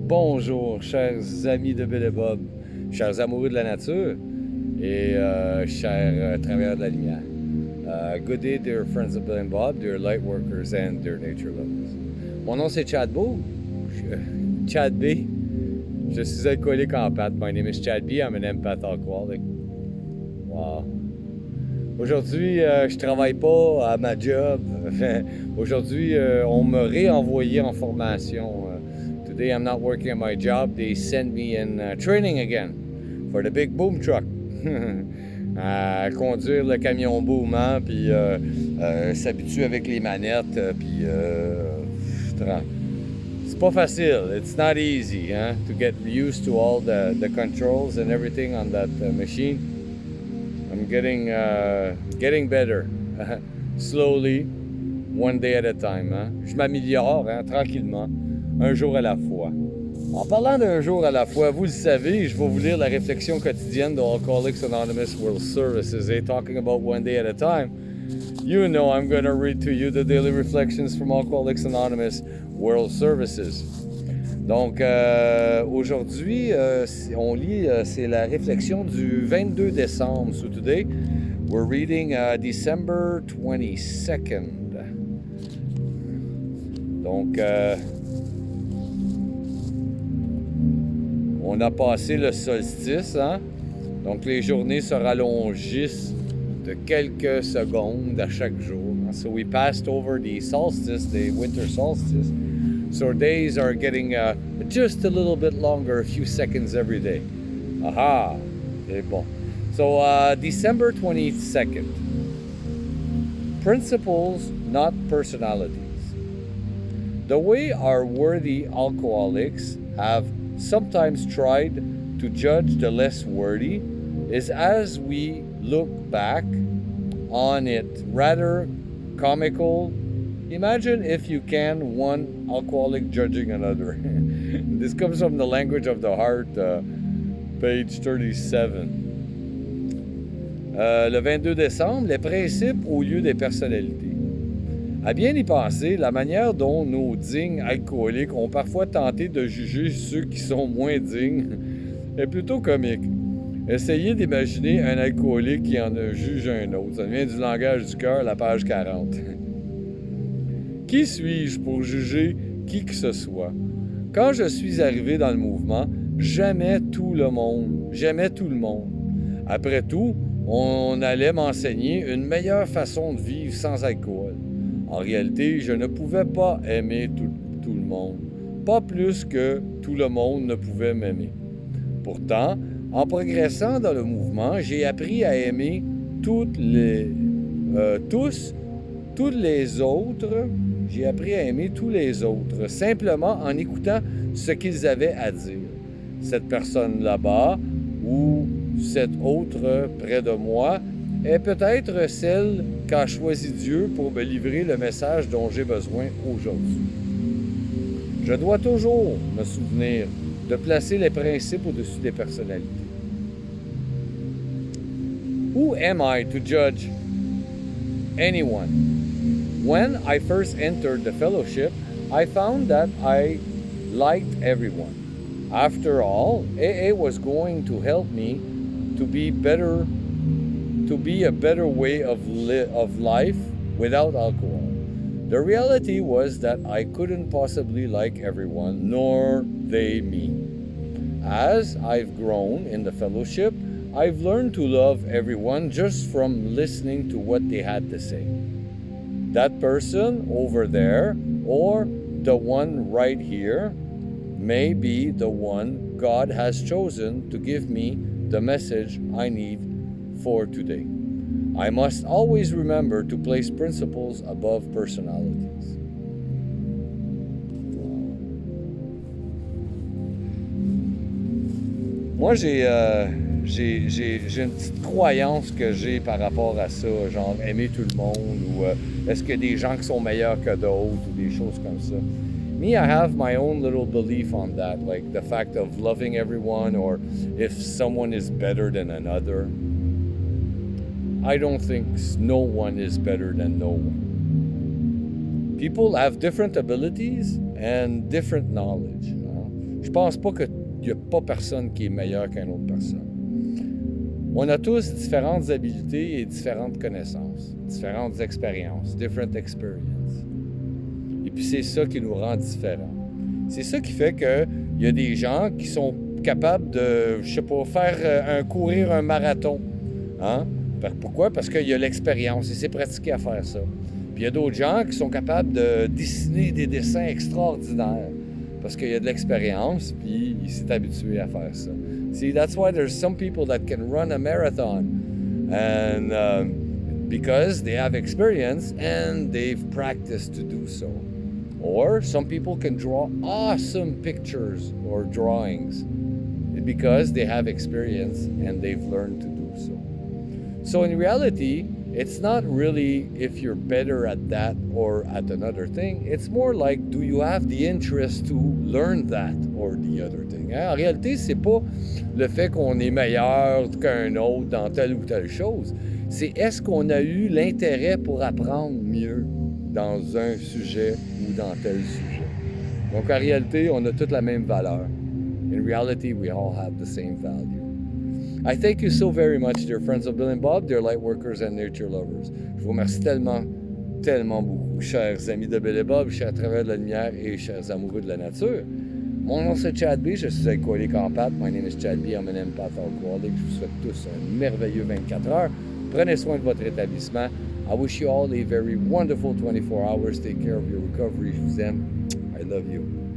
Bonjour, chers amis de Bill et Bob, chers amoureux de la nature et chers travailleurs de la lumière. Good day, dear friends of Bill and Bob, dear light workers and dear nature lovers. Mon nom c'est Chad Beau, Chad B. Je suis alcoolique en pâte. My name is Chad B. I'm an empath alcoholic. Wow. Aujourd'hui, je travaille pas à ma job. Aujourd'hui, on m'a réenvoyé en formation. Today, I'm not working at my job. They sent me in training again for the big boom truck. À conduire le camion boom, hein, puis s'habituer avec les manettes, puis c'est pas facile. It's not easy, hein, to get used to all the controls and everything on that machine. I'm getting better, slowly, one day at a time. Hein. Je m'améliore, hein, tranquillement, un jour à la fois. En parlant d'un jour à la fois, vous le savez, je vais vous lire la réflexion quotidienne de Alcoholics Anonymous World Services, talking about one day at a time. You know I'm going to read to you the daily reflections from Alcoholics Anonymous World Services. Donc, aujourd'hui, on lit, c'est la réflexion du 22 décembre. So today, we're reading December 22nd. Donc, on a passé le solstice, hein? Donc, les journées se rallongissent de quelques secondes à chaque jour. So we passed over the solstice, the winter solstice. So our days are getting just a little bit longer, a few seconds every day. Aha! C'est bon. So, December 22nd. Principles, not personalities. The way our worthy alcoholics have sometimes tried to judge the less worthy is as we look back on it rather comical. Imagine, if you can, one alcoholic judging another. This comes from the Language of the Heart, page 37. Le 22 décembre, les principes au lieu des personnalités. À bien y penser, la manière dont nos dignes alcooliques ont parfois tenté de juger ceux qui sont moins dignes est plutôt comique. Essayez d'imaginer un alcoolique qui en juge un autre. Ça vient du langage du cœur, la page 40. Qui suis-je pour juger qui que ce soit? Quand je suis arrivé dans le mouvement, j'aimais tout le monde. Après tout, on allait m'enseigner une meilleure façon de vivre sans alcool. En réalité, je ne pouvais pas aimer tout le monde. Pas plus que tout le monde ne pouvait m'aimer. Pourtant, en progressant dans le mouvement, j'ai appris à aimer tous les autres. J'ai appris à aimer tous les autres, simplement en écoutant ce qu'ils avaient à dire. Cette personne là-bas ou cette autre près de moi est peut-être celle qu'a choisi Dieu pour me livrer le message dont j'ai besoin aujourd'hui. Je dois toujours me souvenir de placer les principes au-dessus des personnalités. Who am I to judge anyone? When I first entered the fellowship, I found that I liked everyone. After all, AA was going to help me to be a better way of life without alcohol. The reality was that I couldn't possibly like everyone, nor they me. As I've grown in the fellowship, I've learned to love everyone just from listening to what they had to say. That person over there or the one right here may be the one God has chosen to give me the message I need for today. I must always remember to place principles above personalities. Moi, j'ai une petite croyance que j'ai par rapport à ça, genre aimer tout le monde ou est-ce qu'il y a des gens qui sont meilleurs que d'autres ou des choses comme ça. Me, I have my own little belief on that, like the fact of loving everyone or if someone is better than another. I don't think no one is better than no one. People have different abilities and different knowledge. Je pense pas qu'il n'y a pas personne qui est meilleur qu'une autre personne. On a tous différentes habiletés et différentes connaissances, différentes expériences, different experiences. Et puis c'est ça qui nous rend différents. C'est ça qui fait qu'il y a des gens qui sont capables de, je sais pas, courir un marathon. Hein? Pourquoi? Parce qu'il y a l'expérience et c'est pratiqué à faire ça. Puis il y a d'autres gens qui sont capables de dessiner des dessins extraordinaires parce qu'il y a de l'expérience puis il s'est habitué à faire ça. See, that's why there's some people that can run a marathon and because they have experience and they've practiced to do so. Or some people can draw awesome pictures or drawings because they have experience and they've learned to do so. So in reality, it's not really if you're better at that or at another thing. It's more like, do you have the interest to learn that or the other thing? Hein? En réalité, c'est pas le fait qu'on est meilleur qu'un autre dans telle ou telle chose. C'est est-ce qu'on a eu l'intérêt pour apprendre mieux dans un sujet ou dans tel sujet. Donc en réalité, on a toute la même valeur. In reality, we all have the same value. I thank you so very much, dear friends of Bill and Bob, dear light workers and nature lovers. Je vous remercie tellement, tellement beaucoup, chers amis de Bill et Bob, chers travailleurs de la lumière et chers amoureux de la nature. Mon nom c'est Chad B, je suis alcoolique en pâte. My name is Chad B, I'm an empath alcoholic. Je vous souhaite tous un merveilleux 24 heures. Prenez soin de votre établissement. I wish you all a very wonderful 24 hours. Take care of your recovery. Je vous aime. I love you.